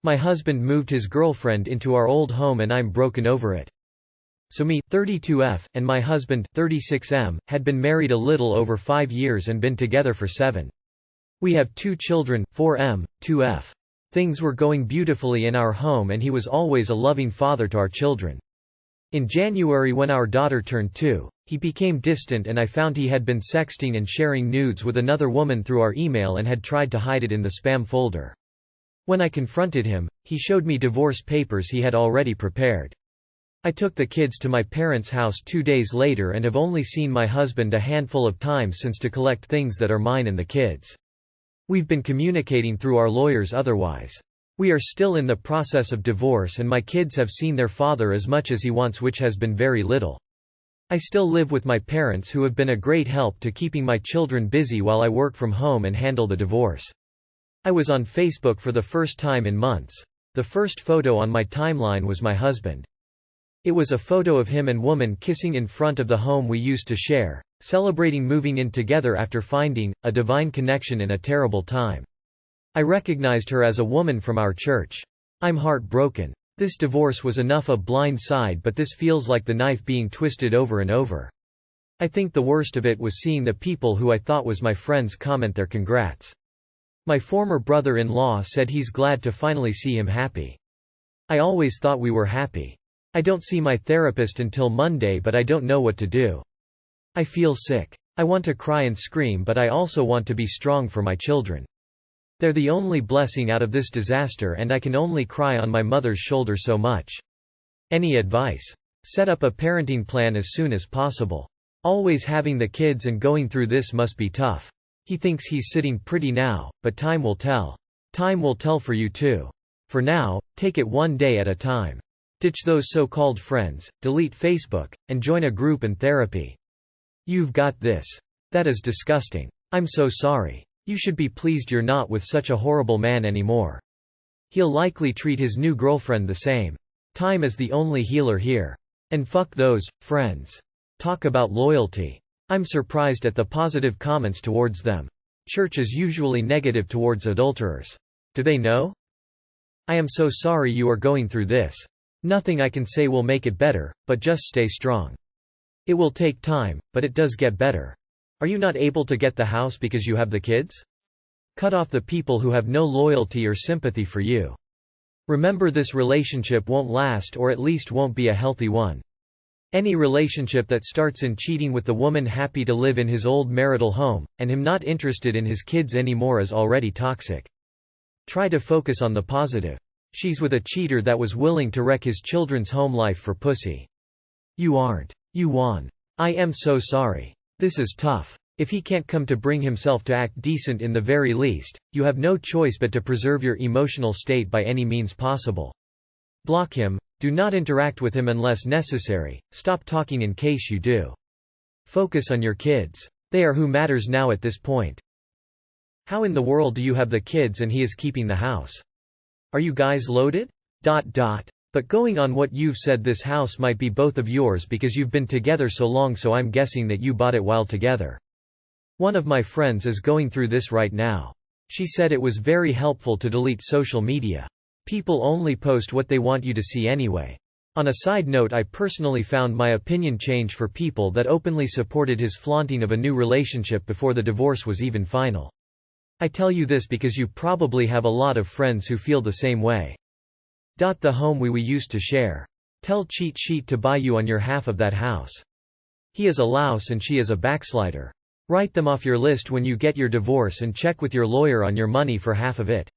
My husband moved his girlfriend into our old home and I'm broken over it. So me, 32F, and my husband, 36M, had been married a little over 5 years and been together for 7. We have 2 children, 4M, 2F. Things were going beautifully in our home and he was always a loving father to our children. In January, when our daughter turned 2, he became distant and I found he had been sexting and sharing nudes with another woman through our email and had tried to hide it in the spam folder. When I confronted him, he showed me divorce papers he had already prepared. I took the kids to my parents' house 2 days later and have only seen my husband a handful of times since to collect things that are mine and the kids. We've been communicating through our lawyers otherwise. We are still in the process of divorce and my kids have seen their father as much as he wants, which has been very little. I still live with my parents who have been a great help to keeping my children busy while I work from home and handle the divorce. I was on Facebook for the first time in months. The first photo on my timeline was my husband. It was a photo of him and woman kissing in front of the home we used to share, celebrating moving in together after finding a divine connection in a terrible time. I recognized her as a woman from our church. I'm heartbroken. This divorce was enough a blind side, but this feels like the knife being twisted over and over. I think the worst of it was seeing the people who I thought was my friends comment their congrats. My former brother-in-law said he's glad to finally see him happy. I always thought we were happy. I don't see my therapist until Monday, but I don't know what to do. I feel sick. I want to cry and scream, but I also want to be strong for my children. They're the only blessing out of this disaster and I can only cry on my mother's shoulder so much. Any advice? Set up a parenting plan as soon as possible. Always having the kids and going through this must be tough. He thinks he's sitting pretty now, but time will tell. Time will tell for you too. For now, take it one day at a time. Ditch those so-called friends, delete Facebook, and join a group and therapy. You've got this. That is disgusting. I'm so sorry. You should be pleased you're not with such a horrible man anymore. He'll likely treat his new girlfriend the same. Time is the only healer here. And fuck those friends. Talk about loyalty. I'm surprised at the positive comments towards them. Church is usually negative towards adulterers. Do they know? I am so sorry you are going through this. Nothing I can say will make it better, but just stay strong. It will take time, but it does get better. Are you not able to get the house because you have the kids? Cut off the people who have no loyalty or sympathy for you. Remember, this relationship won't last, or at least won't be a healthy one. Any relationship that starts in cheating with the woman happy to live in his old marital home, and him not interested in his kids anymore, is already toxic. Try to focus on the positive. She's with a cheater that was willing to wreck his children's home life for pussy. You aren't. You won. I am so sorry. This is tough. If he can't come to bring himself to act decent in the very least, you have no choice but to preserve your emotional state by any means possible. Block him. Do not interact with him unless necessary. Stop talking in case you do. Focus on your kids. They are who matters now at this point. How in the world do you have the kids and he is keeping the house? Are you guys loaded? But going on what you've said, this house might be both of yours because you've been together so long, so I'm guessing that you bought it while together. One of my friends is going through this right now. She said it was very helpful to delete social media. People only post what they want you to see anyway. On a side note, I personally found my opinion change for people that openly supported his flaunting of a new relationship before the divorce was even final. I tell you this because you probably have a lot of friends who feel the same way. The home we used to share. Tell Cheat Sheet to buy you on your half of that house. He is a louse and she is a backslider. Write them off your list when you get your divorce and check with your lawyer on your money for half of it.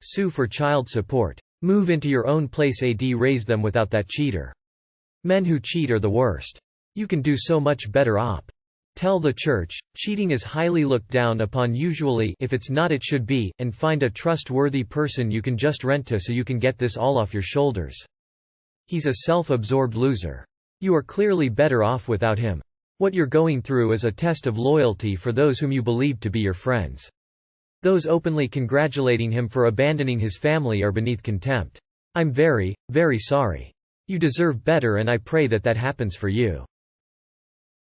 Sue for child support. Move into your own place and raise them without that cheater. Men who cheat are the worst. You can do so much better op. Tell the church, cheating is highly looked down upon usually, if it's not it should be, and find a trustworthy person you can just rent to so you can get this all off your shoulders. He's a self-absorbed loser. You are clearly better off without him. What you're going through is a test of loyalty for those whom you believe to be your friends. Those openly congratulating him for abandoning his family are beneath contempt. I'm very, very sorry. You deserve better and I pray that that happens for you.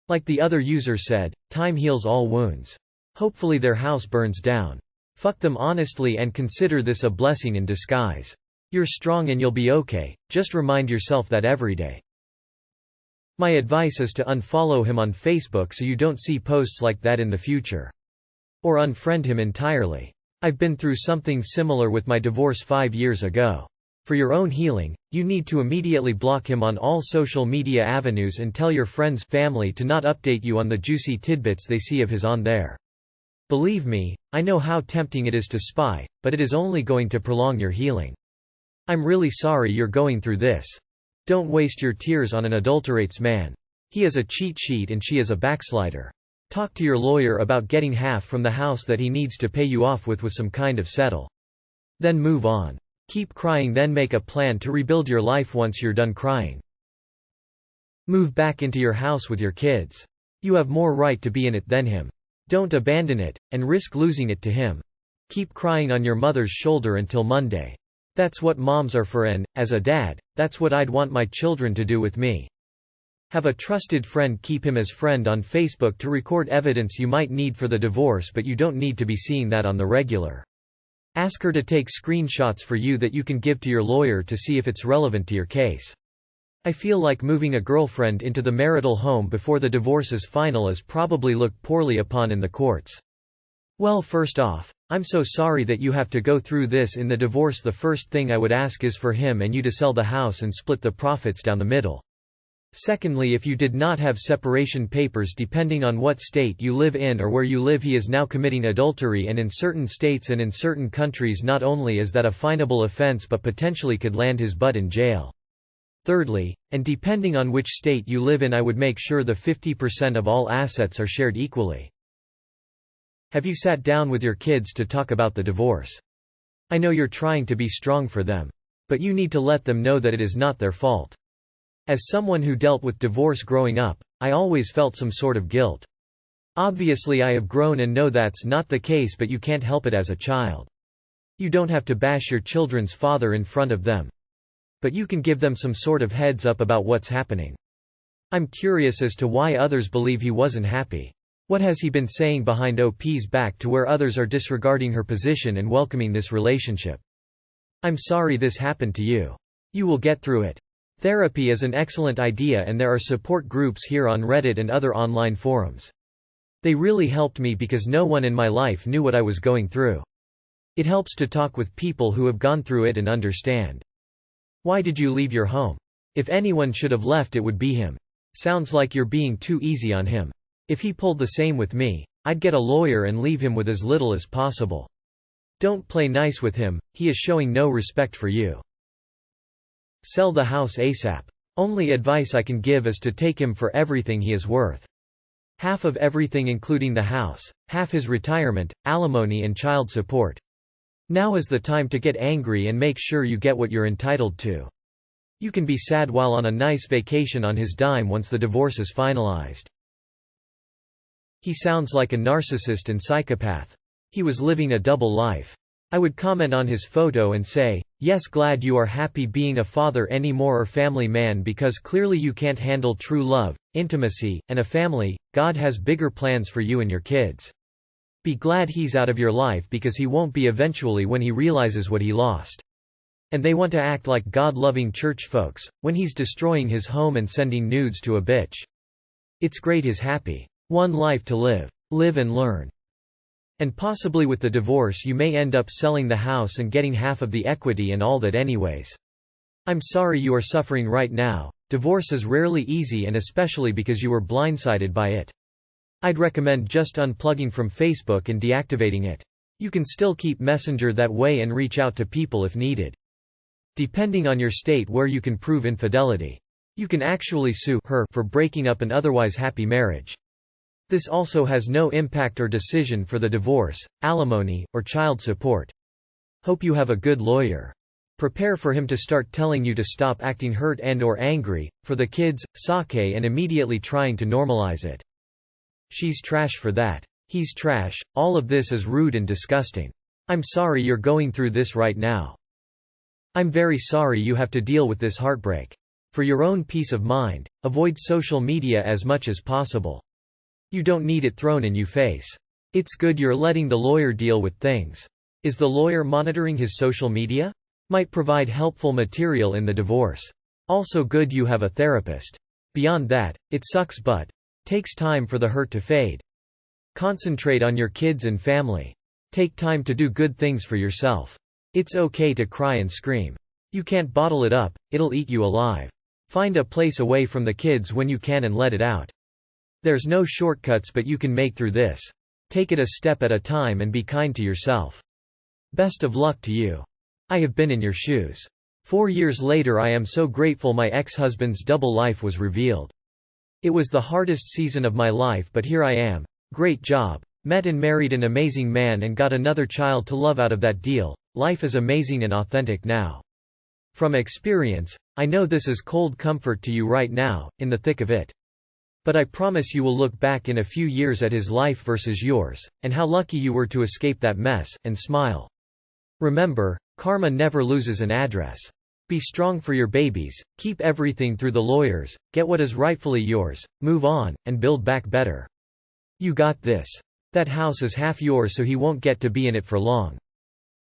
Like the other user said, time heals all wounds. Hopefully their house burns down. Fuck them honestly and consider this a blessing in disguise. You're strong and you'll be okay, just remind yourself that every day. My advice is to unfollow him on Facebook so you don't see posts like that in the future. Or unfriend him entirely. I've been through something similar with my divorce 5 years ago. For your own healing, you need to immediately block him on all social media avenues and tell your friends, family to not update you on the juicy tidbits they see of his on there. Believe me, I know how tempting it is to spy, but it is only going to prolong your healing. I'm really sorry you're going through this. Don't waste your tears on an adulterates man. He is a cheat sheet and she is a backslider. Talk to your lawyer about getting half from the house that he needs to pay you off with some kind of settle. Then move on. Keep crying, then make a plan to rebuild your life once you're done crying. Move back into your house with your kids. You have more right to be in it than him. Don't abandon it, and risk losing it to him. Keep crying on your mother's shoulder until Monday. That's what moms are for, and, as a dad, that's what I'd want my children to do with me. Have a trusted friend keep him as friend on Facebook to record evidence you might need for the divorce, but you don't need to be seeing that on the regular. Ask her to take screenshots for you that you can give to your lawyer to see if it's relevant to your case. I feel like moving a girlfriend into the marital home before the divorce is final is probably looked poorly upon in the courts. Well, first off, I'm so sorry that you have to go through this in the divorce. The first thing I would ask is for him and you to sell the house and split the profits down the middle. Secondly, if you did not have separation papers, depending on what state you live in or where you live, he is now committing adultery, and in certain states and in certain countries not only is that a finable offense but potentially could land his butt in jail. Thirdly, and depending on which state you live in, I would make sure the 50% of all assets are shared equally. Have you sat down with your kids to talk about the divorce? I know you're trying to be strong for them. But you need to let them know that it is not their fault. As someone who dealt with divorce growing up, I always felt some sort of guilt. Obviously I have grown and know that's not the case, but you can't help it as a child. You don't have to bash your children's father in front of them. But you can give them some sort of heads up about what's happening. I'm curious as to why others believe he wasn't happy. What has he been saying behind OP's back to where others are disregarding her position and welcoming this relationship? I'm sorry this happened to you. You will get through it. Therapy is an excellent idea, and there are support groups here on Reddit and other online forums. They really helped me because no one in my life knew what I was going through. It helps to talk with people who have gone through it and understand. Why did you leave your home? If anyone should have left, it would be him. Sounds like you're being too easy on him. If he pulled the same with me, I'd get a lawyer and leave him with as little as possible. Don't play nice with him, he is showing no respect for you. Sell the house ASAP. Only advice I can give is to take him for everything he is worth. Half of everything, including the house, half his retirement, alimony and child support. Now is the time to get angry and make sure you get what you're entitled to. You can be sad while on a nice vacation on his dime once the divorce is finalized. He sounds like a narcissist and psychopath. He was living a double life. I would comment on his photo and say, yes, glad you are happy being a father anymore or family man, because clearly you can't handle true love, intimacy, and a family. God has bigger plans for you and your kids. Be glad he's out of your life, because he won't be eventually when he realizes what he lost. And they want to act like God-loving church folks, when he's destroying his home and sending nudes to a bitch. It's great he's happy. One life to live. Live and learn. And possibly with the divorce you may end up selling the house and getting half of the equity and all that anyways. I'm sorry you are suffering right now. Divorce is rarely easy, and especially because you were blindsided by it. I'd recommend just unplugging from Facebook and deactivating it. You can still keep Messenger that way and reach out to people if needed. Depending on your state where you can prove infidelity, you can actually sue her for breaking up an otherwise happy marriage. This also has no impact or decision for the divorce, alimony, or child support. Hope you have a good lawyer. Prepare for him to start telling you to stop acting hurt and/or angry, for the kids, sake, and immediately trying to normalize it. She's trash for that. He's trash. All of this is rude and disgusting. I'm sorry you're going through this right now. I'm very sorry you have to deal with this heartbreak. For your own peace of mind, avoid social media as much as possible. You don't need it thrown in your face. It's good you're letting the lawyer deal with things. Is the lawyer monitoring his social media? Might provide helpful material in the divorce. Also good you have a therapist. Beyond that, it sucks but takes time for the hurt to fade. Concentrate on your kids and family. Take time to do good things for yourself. It's okay to cry and scream. You can't bottle it up, it'll eat you alive. Find a place away from the kids when you can and let it out. There's no shortcuts but you can make through this. Take it a step at a time and be kind to yourself. Best of luck to you. I have been in your shoes. 4 years later I am so grateful my ex-husband's double life was revealed. It was the hardest season of my life but here I am. Great job. Met and married an amazing man and got another child to love out of that deal. Life is amazing and authentic now. From experience, I know this is cold comfort to you right now, in the thick of it. But I promise you will look back in a few years at his life versus yours, and how lucky you were to escape that mess, and smile. Remember, karma never loses an address. Be strong for your babies, keep everything through the lawyers, get what is rightfully yours, move on, and build back better. You got this. That house is half yours so he won't get to be in it for long.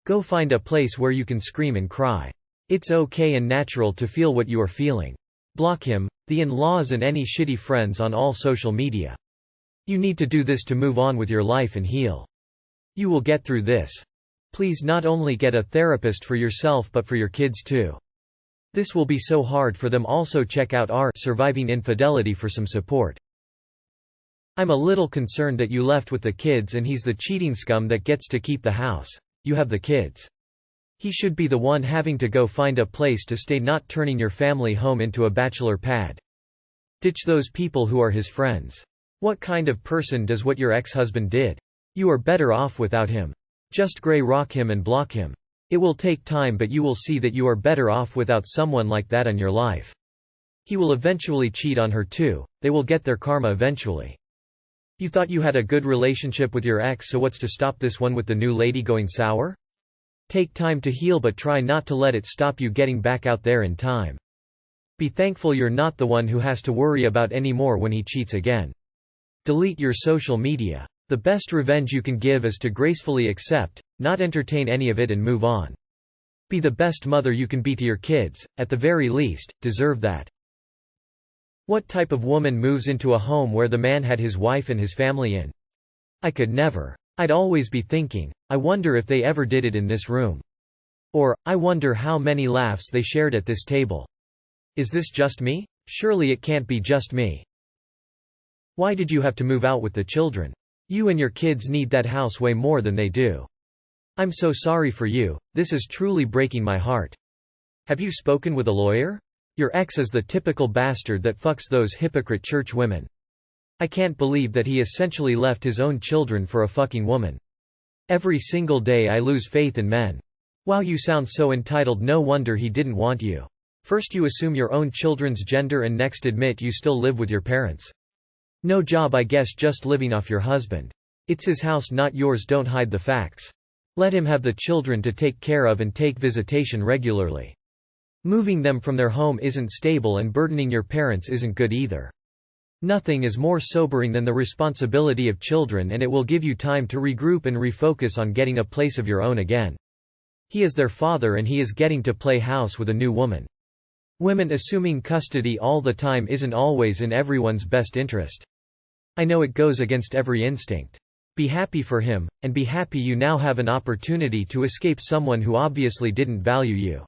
Go find a place where you can scream and cry. It's okay and natural to feel what you are feeling. Block him, the in-laws and any shitty friends on all social media. You need to do this to move on with your life and heal. You will get through this. Please not only get a therapist for yourself but for your kids too. This will be so hard for them. Also check out our Surviving Infidelity for some support. I'm a little concerned that you left with the kids and he's the cheating scum that gets to keep the house. You have the kids. He should be the one having to go find a place to stay, not turning your family home into a bachelor pad. Ditch those people who are his friends. What kind of person does what your ex-husband did? You are better off without him. Just grey rock him and block him. It will take time but you will see that you are better off without someone like that in your life. He will eventually cheat on her too, they will get their karma eventually. You thought you had a good relationship with your ex, so what's to stop this one with the new lady going sour? Take time to heal but try not to let it stop you getting back out there in time. Be thankful you're not the one who has to worry about anymore when he cheats again. Delete your social media. The best revenge you can give is to gracefully accept, not entertain any of it and move on. Be the best mother you can be to your kids, at the very least, deserve that. What type of woman moves into a home where the man had his wife and his family in? I could never. I'd always be thinking, I wonder if they ever did it in this room. Or, I wonder how many laughs they shared at this table. Is this just me? Surely it can't be just me. Why did you have to move out with the children? You and your kids need that house way more than they do. I'm so sorry for you, this is truly breaking my heart. Have you spoken with a lawyer? Your ex is the typical bastard that fucks those hypocrite church women. I can't believe that he essentially left his own children for a fucking woman. Every single day I lose faith in men. Wow, you sound so entitled. No wonder he didn't want you. First you assume your own children's gender and next admit you still live with your parents. No job, I guess, just living off your husband. It's his house, not yours. Don't hide the facts. Let him have the children to take care of and take visitation regularly. Moving them from their home isn't stable and burdening your parents isn't good either. Nothing is more sobering than the responsibility of children, and it will give you time to regroup and refocus on getting a place of your own again. He is their father and he is getting to play house with a new woman. Women assuming custody all the time isn't always in everyone's best interest. I know it goes against every instinct. Be happy for him, and be happy you now have an opportunity to escape someone who obviously didn't value you.